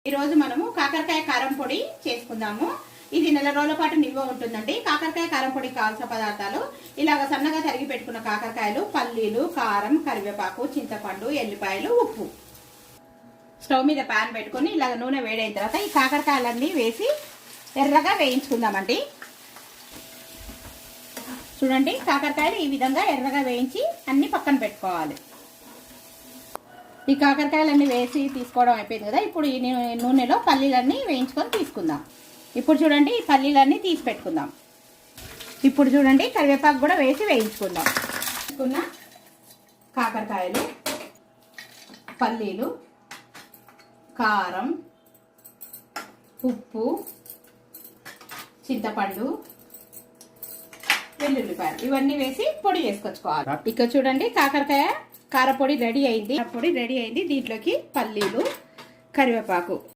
ఈరోజు మనము కాకరకాయ కారం పొడి చేసుకుందాము. ఇది నెల రోజుల పాటు నిల్వ ఉంటుందండి. కాకరకాయ కారం పొడి కావాల్సిన పదార్థాలు ఇలాగ సన్నగా తరిగి పెట్టుకున్న కాకరకాయలు, పల్లీలు, కారం, కరివేపాకు, చింతపండు, ఎల్లిపాయలు, ఉప్పు. స్టవ్ మీద ప్యాన్ పెట్టుకుని ఇలాగ నూనె వేడైన తర్వాత ఈ కాకరకాయలన్నీ వేసి ఎర్రగా వేయించుకుందామండి. చూడండి, కాకరకాయలు ఈ విధంగా ఎర్రగా వేయించి అన్ని పక్కన పెట్టుకోవాలి. ఈ కాకరకాయలన్నీ వేసి తీసుకోవడం అయిపోయింది కదా. ఇప్పుడు ఈ నూనెలో పల్లీలన్నీ వేయించుకొని తీసుకుందాం. ఇప్పుడు చూడండి, ఈ పల్లీలన్నీ తీసి పెట్టుకుందాం. ఇప్పుడు చూడండి, కరివేపాకు కూడా వేసి వేయించుకుందాం. వేసుకున్న కాకరకాయలు, పల్లీలు, కారం, ఉప్పు, చింతపండు, వెల్లుల్లిపాయలు ఇవన్నీ వేసి పొడి చేసుకొచ్చుకోవాలి. ఇక్కడ చూడండి, కాకరకాయ కారపొడి రెడీ అయింది. దీంట్లోకి పల్లీలు, కరివేపాకు